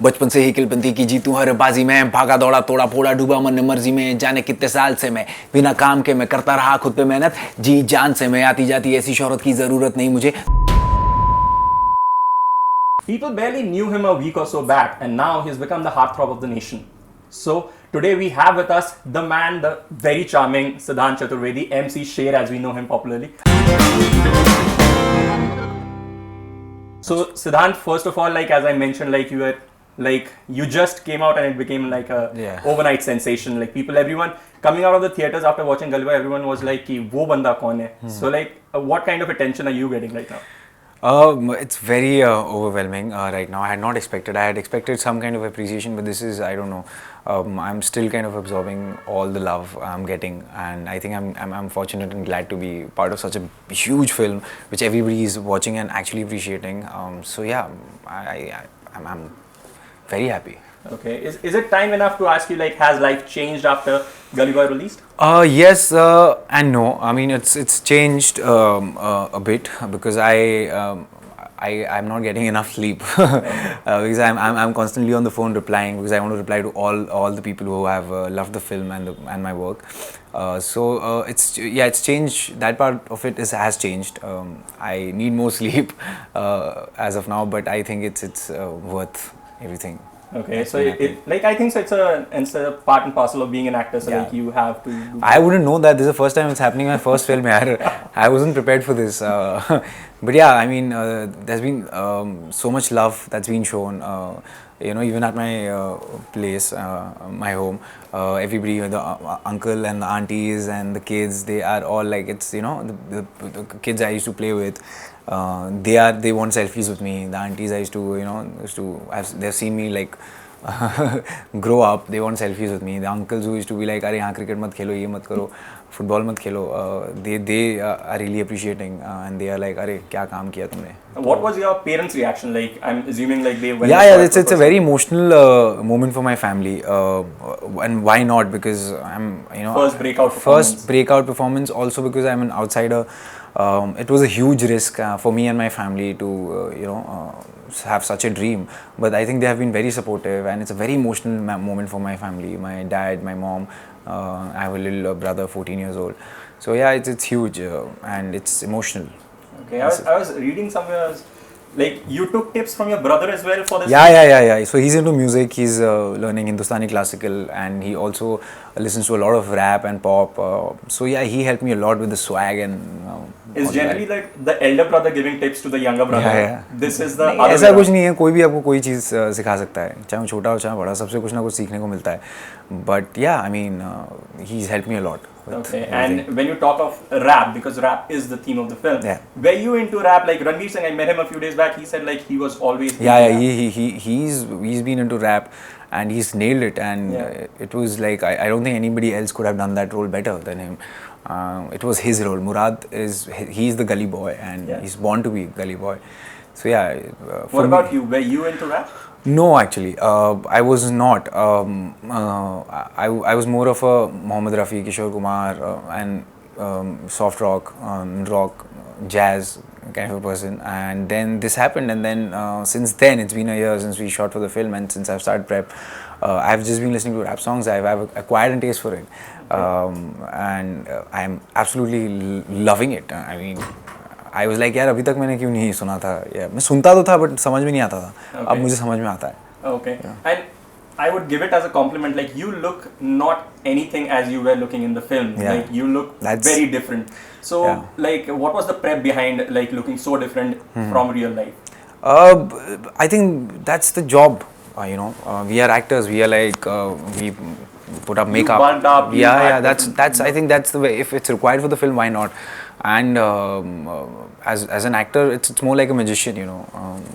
बचपन से ही किलपंती की जीतूं हर बाजी में, भागा दौड़ा तोड़ा फोड़ा डूबा मन मर्जी में, जाने कितने साल से मैं बिना काम के मैं करता रहा खुद पे मेहनत जी जान से मैं, आती जाती ऐसी शोहरत की जरूरत नहीं मुझे. People barely knew him a week or so back, and now he's become the heartthrob of the nation. So today we have with us the man, the very charming Siddhant Chaturvedi, MC Sher as we know him popularly. So Siddhant, first of all, like as I mentioned, like you just came out and it became like a overnight sensation. Like everyone coming out of the theaters after watching Gully Boy, everyone was like, "Ki wo banda kaun hai?" So like, what kind of attention are you getting right now? It's very overwhelming right now. I had not expected. I had expected some kind of appreciation, but this is, I don't know. I'm still kind of absorbing all the love I'm getting, and I think I'm fortunate and glad to be part of such a huge film, which everybody is watching and actually appreciating. So yeah, I'm very happy. Okay, is it time enough to ask you, like, has life changed after Gully Boy released? Yes and no. I mean, it's changed a bit because I'm not getting enough sleep because I'm constantly on the phone replying because I want to reply to all the people who have loved the film and my work. So it's changed. That part of it has changed. I need more sleep as of now, but I think it's worth everything. Okay, so I think so it's a part and parcel of being an actor. So like you have to. I wouldn't know that this is the first time it's happening. My first film, I wasn't prepared for this. But yeah, I mean, there's been so much love that's been shown. Even at my place, my home, everybody, the uncle and the aunties and the kids, they are all like, it's the kids I used to play with. They want selfies with me. The aunties I used to they've seen me like grow up. They want selfies with me. The uncles who used to be like, "Arey, haan cricket mat khelo, ye mat karo, football mat khelo." They are really appreciating and they are like, "Arey, kya kaam kiya tumne?" What was your parents' reaction like? I'm assuming like they went. Yeah. It's a very emotional moment for my family, and why not? Because I'm first breakout performance. Also because I'm an outsider. It was a huge risk for me and my family to have such a dream, but I think they have been very supportive and it's a very emotional moment for my family, my dad, my mom. I have a little brother, 14 years old, so yeah, it's huge and it's emotional. Okay, I was reading somewhere like you took tips from your brother as well for this. Yeah. So he's into music. He's learning Hindustani classical, and he also listens to a lot of rap and pop. So yeah, he helped me a lot with the swag and. Is generally like the elder brother giving tips to the younger brother. Yeah. This is the. ऐसा कुछ नहीं है, कोई भी आपको कोई चीज़ सिखा सकता है, चाहे वो छोटा हो चाहे बड़ा, सबसे कुछ ना कुछ सीखने को मिलता है. But yeah, I mean, he's helped me a lot. Okay, and when you talk of rap, because rap is the theme of the film, were you into rap? Like Ranveer Singh, I met him a few days back. He said like he was always. He's been into rap, and he's nailed it. And it was like I don't think anybody else could have done that role better than him. It was his role. Murad he's the Gully Boy, and he's born to be Gully Boy. So yeah. What about you? Were you into rap? No, actually, I was not. I was more of a Mohammed Rafi, Kishore Kumar, and soft rock, jazz kind of a person. And then this happened, and then since then, it's been a year since we shot for the film, and since I've started prep, I've just been listening to rap songs. I've acquired a taste for it, and I'm absolutely loving it. I mean. I was like, यार अभी तक मैंने क्यों नहीं सुना था, मैं सुनता तो था but समझ में नहीं आता था. अब मुझे समझ में आता है. Okay. And I would give it as a compliment, like you look not anything as you were looking in the film. Like you look very different. So like what was the prep behind like looking so different from real life? I think that's the job. We are actors. We are like we put up makeup. Up, that's I think that's the way. If it's required for the film, why not? And as an actor, it's more like a magician.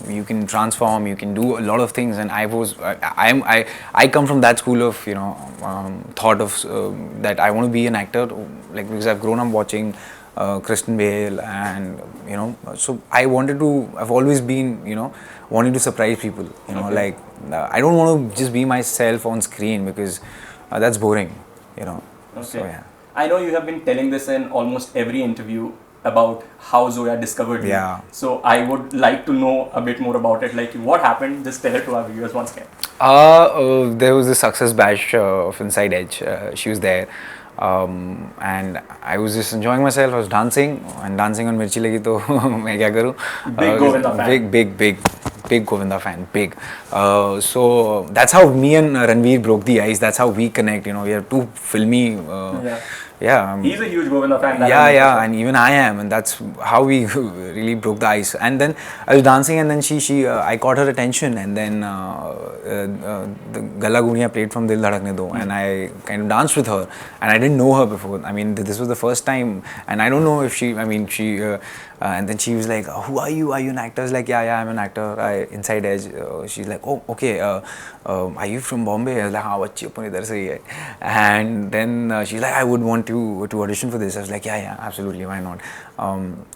You can transform, you can do a lot of things. And I come from that school of thought of that I want to be an actor, like because I've grown up watching Kristen Bale, and so I've always been wanting to surprise people. Like I don't want to just be myself on screen because that's boring. Okay. So yeah. I know you have been telling this in almost every interview about how Zoya discovered you. Yeah. So I would like to know a bit more about it. Like what happened? Just tell it to our viewers once again. There was a success bash of Inside Edge. She was there. And I was just enjoying myself. I was dancing and dancing on Mirchi Lagi to मैं क्या करूँ? Big Govinda fan. Big Govinda fan, big. So that's how me and Ranveer broke the ice. That's how we connect. You know, we are two filmy. Yeah. He's a huge Govinda fan. Yeah, and even I am, and that's how we really broke the ice. And then I was dancing, and then I caught her attention, and then the Galla Guniya played from Dil Dhadakne Do, and I kind of danced with her, and I didn't know her before. I mean, this was the first time, and I don't know if and then she was like, "Who are you? Are you an actor?" I was like, "Yeah, I'm an actor. Inside Edge." She's like, "Oh, okay. Are you from Bombay?" I was like, "हाँ बच्ची अपन इधर से ही है." And then she's like, "I would want you to audition for this." I was like, "Yeah, absolutely, why not?"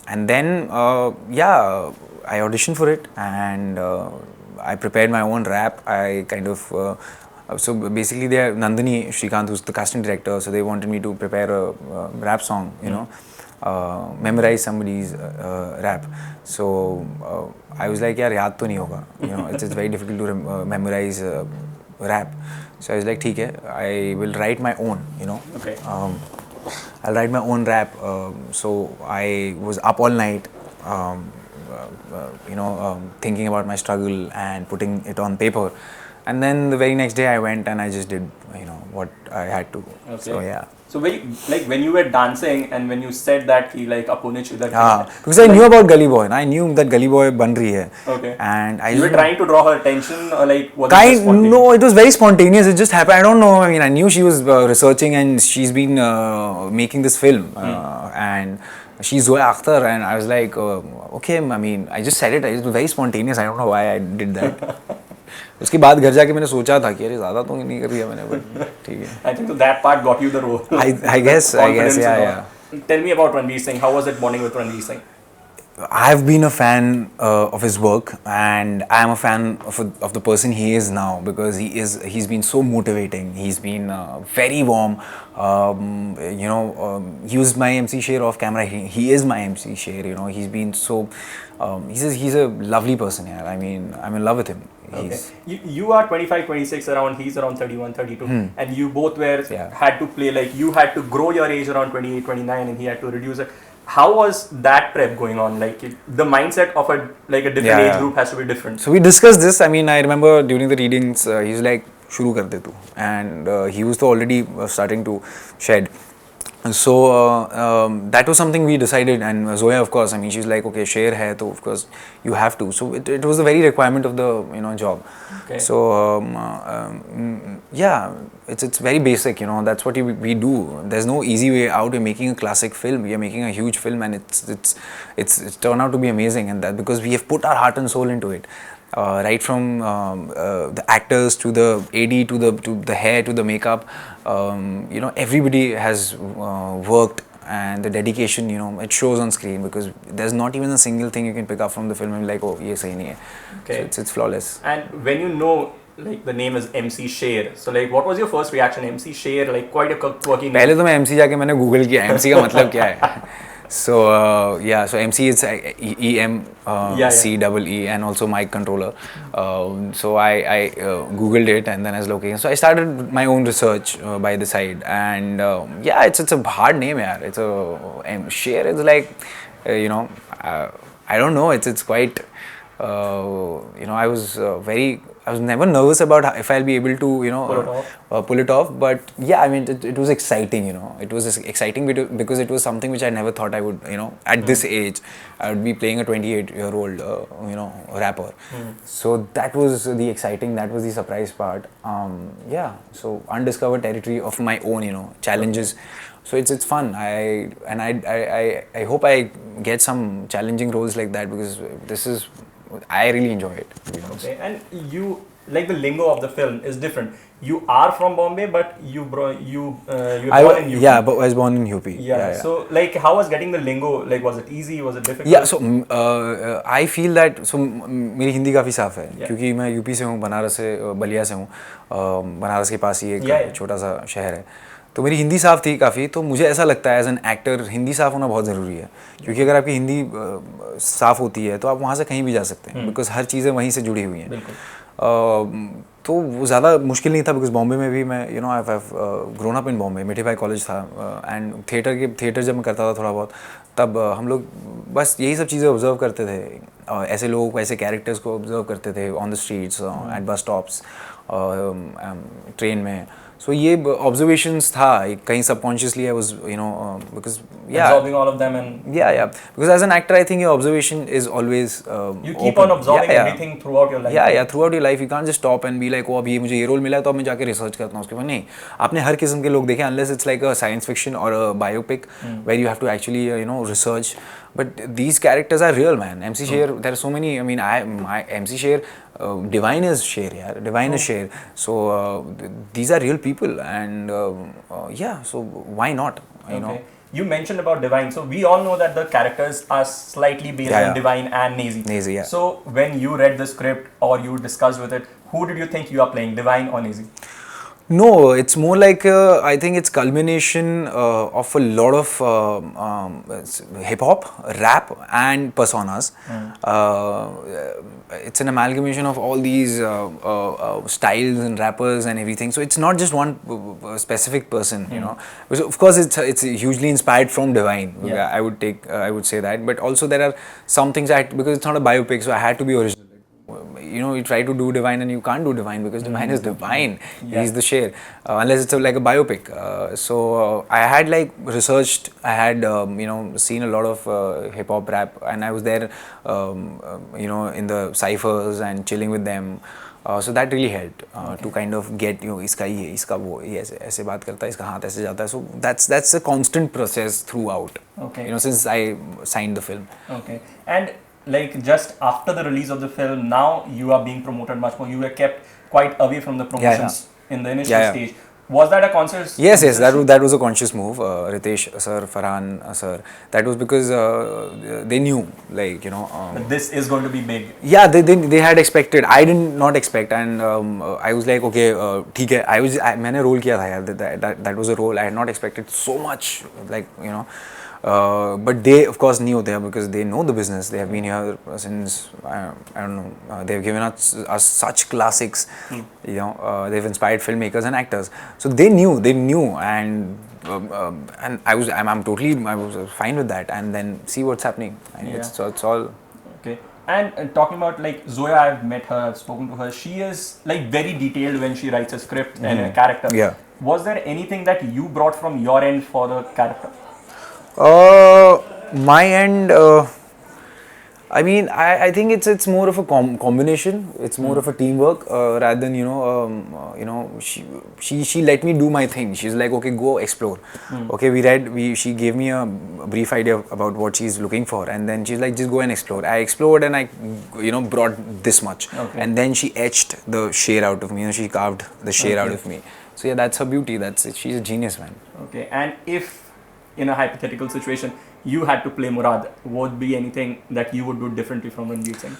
And then I auditioned for it, and I prepared my own rap. I kind of so basically, they are Nandini Shrikant, who's the casting director. So they wanted me to prepare a rap song, you know. Memorize somebody's rap. So I was like, यार याद तो नहीं होगा. You know, it's very difficult to memorize rap. So I was like, ठीक है, I will write my own. You know. Okay. I'll write my own rap. So I was up all night. Thinking about my struggle and putting it on paper. And then the very next day I went and I just did, what I had to. Okay. So yeah. So when you were dancing and when you said that he like Apunich idhar because I knew about Gully Boy. I knew that Gully Boy ban rahi hai. Okay. And you were trying to draw her attention or like was no, it was very spontaneous. It just happened. I don't know. I mean, I knew she was researching and she's been making this film and she's Zoya Akhtar and I was like, okay. I mean, I just said it. It was very spontaneous. I don't know why I did that. उसके बाद घर जाके मैंने सोचा था कि अरे ज़्यादा तो नहीं कर रही है मैंने but ठीक है. I think that part got you the role. I guess yeah. Tell me about Ranveer Singh. How was it bonding with Ranveer Singh? I've been a fan of his work and I am a fan of the person he is now because he's been so motivating. He's been very warm. He was my MC Sher off camera. He is my MC Sher. You know, he's been so. He's a lovely person. Yeah, I mean, I'm in love with him. Okay. You are 25, 26 around, he's around 31, 32 and you both had to play like you had to grow your age around 28, 29 and he had to reduce it. How was that prep going on? Like the mindset of a different age group has to be different. So we discussed this. I mean, I remember during the readings, he's like, "Shuru kar de tu," and he was already starting to shed. So that was something we decided, and Zoya, of course, I mean, she's like, okay, share hai, to of course you have to. So it was a very requirement of the job. Okay. So it's very basic, that's what we do. There's no easy way out. We're making a classic film. We are making a huge film, and it's turned out to be amazing, and that because we have put our heart and soul into it. Right from the actors to the AD to the hair to the makeup, everybody has worked, and the dedication, it shows on screen because there's not even a single thing you can pick up from the film and be like, oh, ye sahi nahi hai. Okay. So it's flawless. And when like the name is MC Sher, so like what was your first reaction? MC Sher, like quite a quirky name. पहले तो मैं MC जाके मैंने Google किया MC का मतलब क्या है. So so MC is EMCEE and also mic controller. So I Googled it and then I was looking. So I started my own research by the side, and it's a hard name, yaar. It's a Sher is like I don't know. It's quite I was never nervous about if I'll be able to pull it off, but yeah, I mean it was exciting. It was exciting because it was something which I never thought I would at this age I would be playing a 28-year-old rapper. So that was the exciting, that was the surprise part. So undiscovered territory of my own, challenges. So it's fun. I hope I get some challenging roles like that because I really enjoy it. Okay, and you like the lingo of the film is different. You are from Bombay, but you're born in UP. Yeah, but I was born in UP. Yeah. So like, how was getting the lingo? Like, was it easy? Was it difficult? Yeah. So I feel that मेरी हिंदी काफ़ी साफ है क्योंकि मैं UP से हूँ, बनारस से बलिया से हूँ. बनारस के पास ही एक छोटा सा शहर है. तो मेरी हिंदी साफ़ थी काफ़ी, तो मुझे ऐसा लगता है एज एन एक्टर हिंदी साफ़ होना बहुत ज़रूरी है, क्योंकि अगर आपकी हिंदी साफ़ होती है तो आप वहाँ से कहीं भी जा सकते हैं, बिकॉज हर चीज़ें वहीं से जुड़ी हुई हैं। तो वो ज़्यादा मुश्किल नहीं था, बिकॉज बॉम्बे में भी मैं I have grown up in Bombay, मिठी भाई कॉलेज था, एंड थिएटर जब मैं करता था थोड़ा बहुत, तब हम लोग बस यही सब चीज़ें ऑब्जर्व करते थे, ऐसे लोगों को, ऐसे कैरेक्टर्स को ऑब्जर्व करते थे on the streets, at bus stops, train में. So ये observations था, कहीं subconsciously I was, because absorbing all of them and because as an actor I think your observation is always you keep on absorbing everything throughout your life. Throughout your life you can't just stop and be like, oh अभी मुझे ये role मिला है तो अब मैं जाके research करता हूँ उसके बाद. नहीं, आपने हर किस्म के लोग देखे, unless it's like a science fiction or a biopic where you have to actually research. But these characters are real, man. MC Sher, there are so many. I mean, my MC Sher, Divine is Sher, yeah. Divine is Sher. So these are real people, and so why not? You know. You mentioned about Divine, so we all know that the characters are slightly based on Divine and Nazy. Nazy, yeah. So when you read the script or you discussed with it, who did you think you are playing, Divine or Nazy? No, it's more like I think it's culmination of a lot of hip hop, rap, and personas. It's an amalgamation of all these styles and rappers and everything. So it's not just one specific person, you know. Of course, it's hugely inspired from Divine. Yeah. I would say that, but also there are some things because it's not a biopic, so I had to be original. You try to do Divine and you can't do Divine because Divine is Divine. Yeah. He's the Sher, unless it's like a biopic. So I had like researched, I had seen a lot of hip hop rap, and I was there in the cyphers and chilling with them. So that really helped to kind of get इसका ये इसका वो ये ऐसे बात करता है, इसका हाथ ऐसे जाता है. So that's a constant process throughout. Okay. Since I signed the film. Okay. And like just after the release of the film, now you are being promoted much more. You were kept quite away from the promotions in the initial stage. Was that a conscious? Yes, that was a conscious move. Ritesh sir, Farhan sir, that was because they knew, like that this is going to be big. Yeah, they had expected. I did not expect, and I was like, okay, ठीक है. मैंने role किया था यार. That was a role I had not expected so much, like but they of course knew there because they know the business. They have been here since I don't know. They've given us such classics. They've inspired filmmakers and actors. So they knew, and I was fine with that. And then see what's happening. It's all okay. And talking about like Zoya, I've met her, I've spoken to her. She is like very detailed when she writes a script and a character. Yeah. Was there anything that you brought from your end for the character? My end, I mean, I think it's more of a combination. It's more of a teamwork rather than she let me do my thing. She's like, okay, go explore. Okay, she gave me a brief idea about what she's looking for, and then she's like, just go and explore. I explored and I brought this much, and then she etched the Sher out of me. She carved the Sher out of me. So yeah, that's her beauty. She's a genius, man. Okay, and if in a hypothetical situation you had to play Murad, would be anything that you would do differently from Ranveer Singh?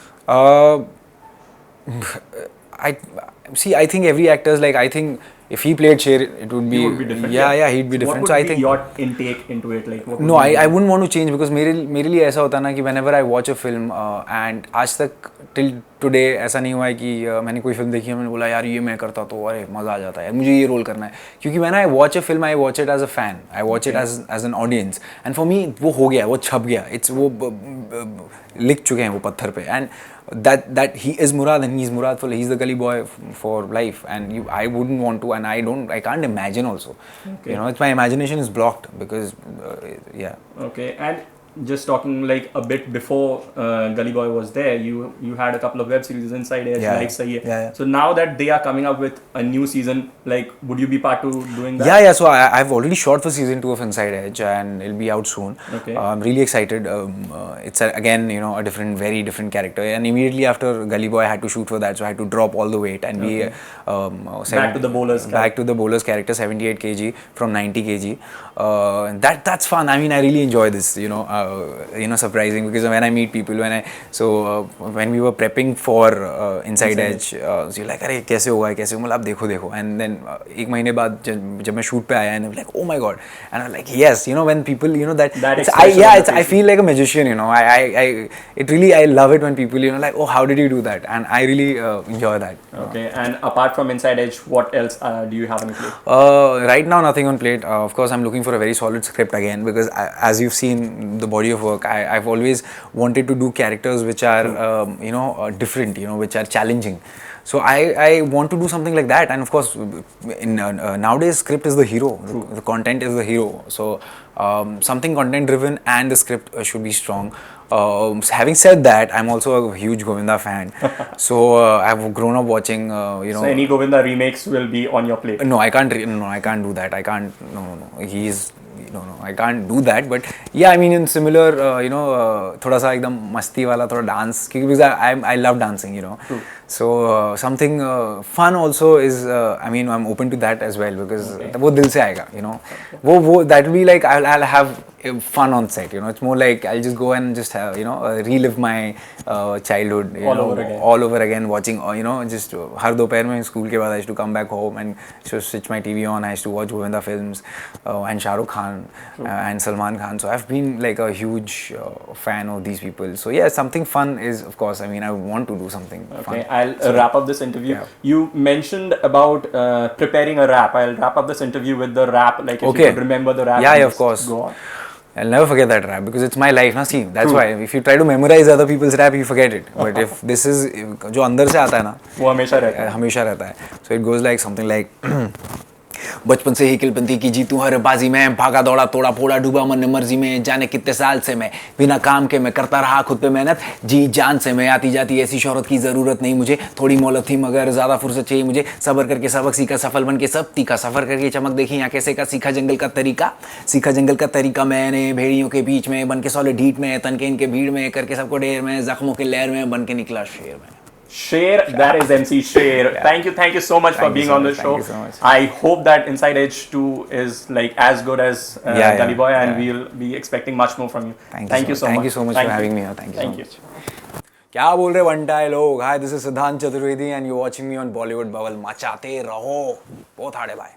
I think every actor is like, I think if he played Sher, it would be different. Yeah, he'd be different. What would be your intake into it? Like, no, I wouldn't want to change because मेरे लिए ऐसा होता ना कि whenever I watch a film and आज तक till today ऐसा नहीं हुआ है कि मैंने कोई फिल्म देखी है, मैंने बोला यार ये मैं करता तो अरे मज़ा आ जाता है, मुझे ये रोल करना है. क्योंकि when I watch a film, I watch it as a fan, I watch it as an audience, and for me वो हो गया, वो छप गया, वो लिख चुके हैं वो पत्थर पे, and that he is Murad and he's Murad he's the Gully Boy for life, and I wouldn't want to, and I can't imagine also. It's my imagination is blocked because Okay. And just talking like a bit before Gully Boy was there, you had a couple of web series, Inside Edge, Life Sahi Hai. So now that they are coming up with a new season, like would you be part to doing that? Yeah. So I've already shot for season 2 of Inside Edge and it'll be out soon. Okay. I'm really excited. It's again a very different character, and immediately after Gully Boy I had to shoot for that, so I had to drop all the weight and be back to the bowler's character, 78 kg from 90 kg. That's fun. I mean, I really enjoy this. surprising, because when I meet people, when we were prepping for Inside Edge, so you're like, अरे कैसे होगा मतलब आप देखो, and then एक महीने बाद जब मैं shoot पे आया, and I'm like, oh my god, and I'm like, yes, when people, I feel like a magician, I love it when people, like, oh, how did you do that? And I really enjoy that. Okay, and apart from Inside Edge, what else do you have on your plate? Right now, nothing on plate. Of course, I'm looking for a very solid script again, because as you've seen the body of work, I've always wanted to do characters which are, different, which are challenging. So I want to do something like that, and of course, nowadays script is the hero. The content is the hero. So something content driven, and the script should be strong. Having said that, I'm also a huge Govinda fan. So I've grown up watching. So any Govinda remakes will be on your plate. No, I can't. I can't do that. I can't. No. He's. No, I can't do that. But yeah, I mean, in similar, thoda sa ekdam masti wala, thoda dance. Because I love dancing, True. So something fun also is. I mean, I'm open to that as well, because वो दिल से आएगा, वो that will be like I'll have fun on set, It's more like I'll just go and just have, relive my childhood, all over again, watching, just हर दोपहर में school के बाद I used to come back home and just switch my TV on. I used to watch Govinda films and Shah Rukh Khan and Salman Khan. So I've been like a huge fan of these people. So yeah, something fun is, of course, I mean, I want to do something fun. I'll wrap up this interview. Yeah. You mentioned about preparing a rap. I'll wrap up this interview with the rap, like if you could remember the rap. Yeah, of course. Go on. I'll never forget that rap, because it's my life, na. See, that's why if you try to memorize other people's rap, you forget it. But if this is जो अंदर से आता है ना, वो हमेशा रहता है. So it goes like something like बचपन से ही किलपंती की जीतू हर बाजी में, भागा दौड़ा तोड़ा फोड़ा डूबा मन मर्जी में, जाने कितने साल से मैं बिना काम के मैं करता रहा खुद पे मेहनत, जी जान से मैं आती जाती ऐसी शोहरत की ज़रूरत नहीं मुझे, थोड़ी मोहलत थी मगर ज़्यादा फुर्सत चाहिए मुझे, सब्र करके सबक सीखा सफल बन के सब तीखा, सफ़र करके चमक देखी यहाँ कैसे का सीखा जंगल का तरीका मैंने भेड़ियों के बीच में बन के सॉलिड हीट में, तन के इनके भीड़ में करके सबको ढेर में, जख्मों के लहर में बन के निकला शेर में. Sher, that is MC Sher. Yeah. Thank you so much for being on the show. Thank you so much. I hope that Inside Edge 2 is like as good as Gully Boy, and we'll be expecting much more from you. Thank you so much. Thank you so much for having me here. Thank you so much. क्या बोल रहे वंटाए लोग? Hi, this is Siddhant Chaturvedi and you're watching me on Bollywood Bubble. मचाते रहो. बहुत hard है भाई.